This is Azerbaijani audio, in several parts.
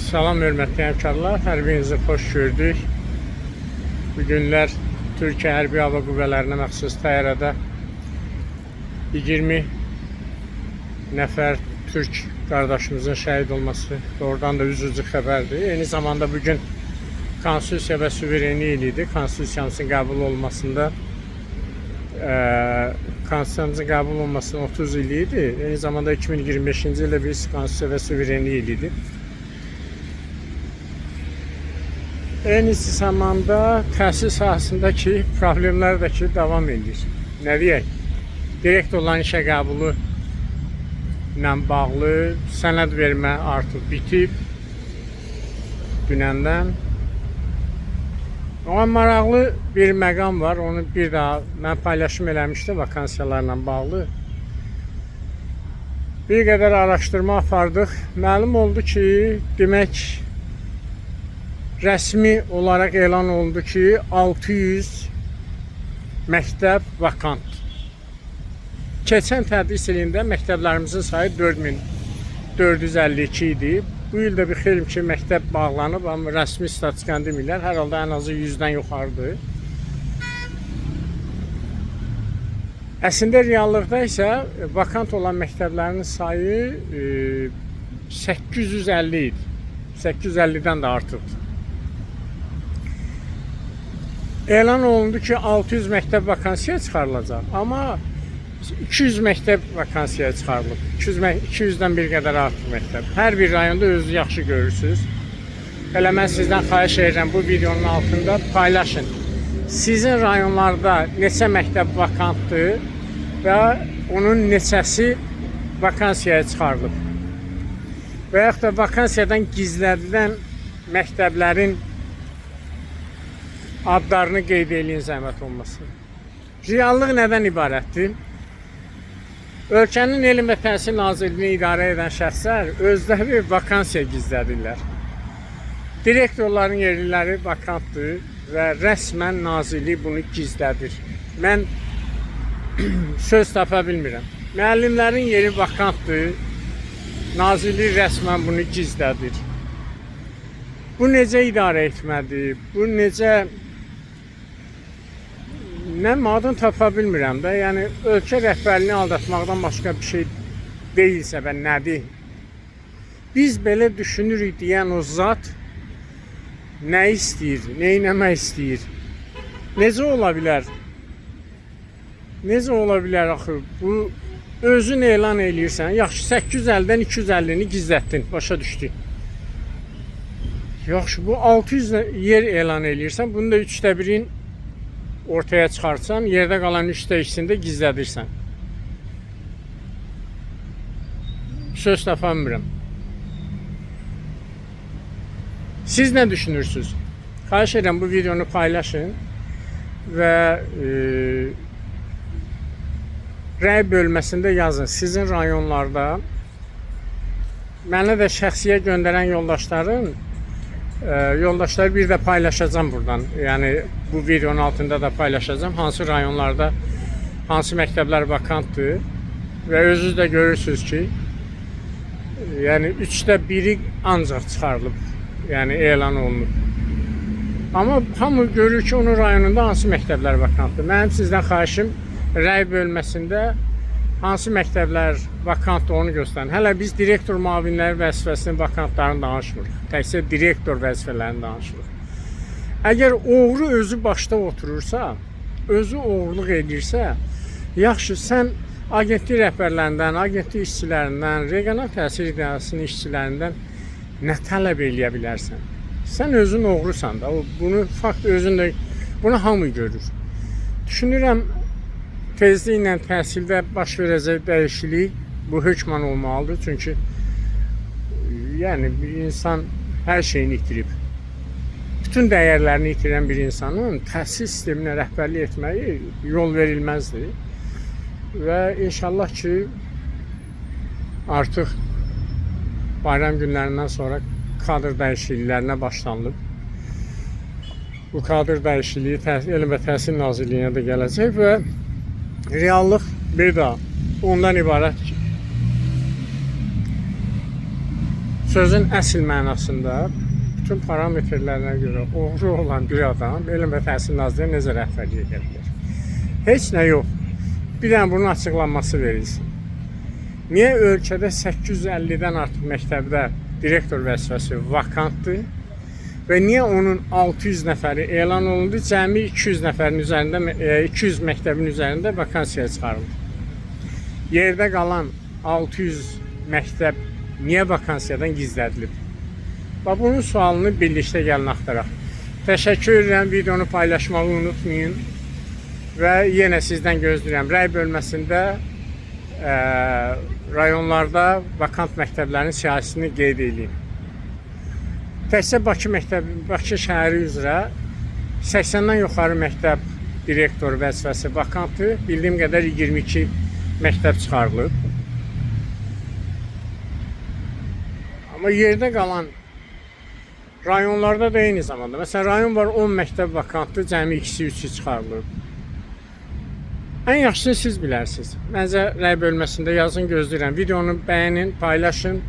Salam hörmətli həmkarlar, hər birinizi xoş gördük. Bu günlər Türkiyə Hərbi Hava Qüvvələrinə məxsus təyyarədə 20 nəfər Türk qardaşımızın şəhid olması doğrudan da üzücü xəbərdir. Eyni zamanda bugün Konstitusiya və suverenlik ilidir. Konstitusiyamızın qəbul olmasında Konstitusiyamızın qəbul olmasının 30 ilidir. Eyni zamanda 2025-ci ildə biz Konstitusiya və suverenlik ilidir. Eyni zamanda təhsil sahəsindəki problemlər də ki davam edir. Nə deyək? Direktorların işə qəbulu ilə bağlı sənəd vermə artıq bitib dünəndən. Amma maraqlı bir məqam var. Onu bir daha mən paylaşım eləmişdim vakansiyalarla bağlı. Bir qədər araşdırma apardıq. Məlum oldu ki, demək rəsmi olaraq elan oldu ki 600 məktəb vakant. Keçən tədris ilində məktəblərimizin sayı 4452 idi. Bu ildə bir xeyli ki məktəb bağlanıb, amma rəsmi statistikanı demirlər. Hər halda ən azı 100-dən yuxarıdır. Əslində reallıqda isə vakant olan məktəblərin sayı 850 idi. 850-dən də artıqdır. Elan olundu ki 600 məktəb vakansiyaya çıxarılacaq, amma 200 məktəb vakansiyaya çıxarılıb. 200-dən bir qədər artıq məktəb. Hər bir rayonda özünüzü yaxşı görürsünüz. Elə mən sizdən xahiş edirəm, bu videonun altında paylaşın. Sizin rayonlarda neçə məktəb vakantdır və onun neçəsi vakansiyaya çıxarılıb. Və yaxud da vakansiyadan gizlədilən məktəblərin adlarını qeyd eləyin, zəhmət olmasın. Reallıq nədən ibarətdir? Ölkənin Elm və Təhsil Nazirliyini idarə edən şəxslər özləri vakansiya gizlədirlər. Direktorların yerləri vakantdır və rəsmən nazirlik bunu gizlədir. Mən söz tapa bilmirəm. Müəllimlərin yeri vakantdır, nazirlik rəsmən bunu gizlədir. Bu necə idarə etmədir? Bu necə... Mən adını tapa bilmirəm də, yəni ölkə rəhbərliyini aldatmaqdan başqa bir şey deyilsə və nədir? Biz belə düşünürük deyən o zat nə istəyir, nə etmək istəyir? Necə ola bilər? Necə ola bilər axı? Bu özün elan eləyirsən, yaxşı 850-dən 250-ni gizlətdin, başa düşdük. Yaxşı, bu 600 yer elan eləyirsən, bunu da 1/3 ortaya çıxartsan, yerdə qalan 3/2-ni də gizlədirsən. Söz tapa bilmirəm. Siz nə düşünürsünüz? Xahiş edirəm, bu videonu paylaşın və rəy bölməsində yazın. Sizin rayonlarda mənə də şəxsiyə göndərən yoldaşları bir də paylaşacağım buradan. Yəni bu videonun altında da paylaşacağım. Hansı rayonlarda hansı məktəblər vakantdır və özünüz də görürsünüz ki, yəni 1/3 ancaq çıxarılıb, yəni elan olunub. Amma hamı görür ki, onun rayonunda hansı məktəblər vakantdır. Mənim sizdən xahişim rəy bölməsində hansı məktəblər vakantdır onu göstərin. Hələ biz direktor müavinləri vəzifəsinin vakantlarını danışmırıq. Təkcə direktor vəzifələrini danışırıq. Əgər oğru özü başda oturursa, özü oğurluq edirsə, yaxşı sən agentlik rəhbərlərindən, agentlik işçilərindən, regional təhsil idarəsinin işçilərindən nə tələb eləyə bilərsən? Sən özün oğrusan da, bunu fakt özündə, bunu hamı görür. Düşünürəm, tezliklə təhsildə baş verəcək dəyişiklik bu hökmən olmalıdır. Çünki yəni bir insan hər şeyini itirib. Bütün dəyərlərini itirən bir insanın təhsil sisteminə rəhbərlik etməyi yol verilməzdir. Və inşallah ki artıq bayram günlərindən sonra kadr dəyişikliklərinə başlanılıb. Bu kadr dəyişikliyi Elm və Təhsil Nazirliyinə də gələcək və reallıq bir daha ondan ibarət ki, sözün əsl mənasında bütün parametrlərine görə oğru olan bir adam Elm və Təhsil Nazirliyi necə rəhbərlik edə bilər? Heç nə yox. Bir dənə bunun açıqlanması verilsin. Niyə ölkədə 850-dən artıq məktəbdə direktor vəzifəsi vakantdır və niyə onun 600 nəfəri elan olundu, cəmi 200 nəfərin üzərində, 200 məktəbin üzərində vakansiya çıxarıldı? Yerdə qalan 600 məktəb niyə vakansiyadan gizlədilib? Bax, bunun sualını birlikdə gəlin axtaraq. Təşəkkür edirəm, videonu paylaşmağı unutmayın və yenə sizdən gözləyirəm. Rəy bölməsində rayonlarda vakant məktəblərin siyahısını qeyd edin. Təkcə Bakı şəhəri üzrə 80-dən yuxarı məktəb direktor vəzifəsi vakantdır. Bildiyim qədər 22 məktəb çıxarılıb. Amma yerdə qalan rayonlarda da eyni zamanda. Məsələn, rayon var 10 məktəb vakantdır, cəmi 2-3 çıxarılıb. Ən yaxşısını siz bilərsiniz. Məncə rəy bölməsində yazın, gözləyirəm. Videonu bəyənin, paylaşın,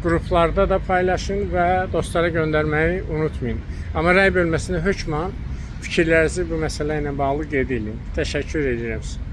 qruplarda da paylaşın və dostlara göndərməyi unutmayın. Amma rəy bölməsində hökmən fikirlərinizi bu məsələ ilə bağlı qeyd edin. Təşəkkür edirəm sizə.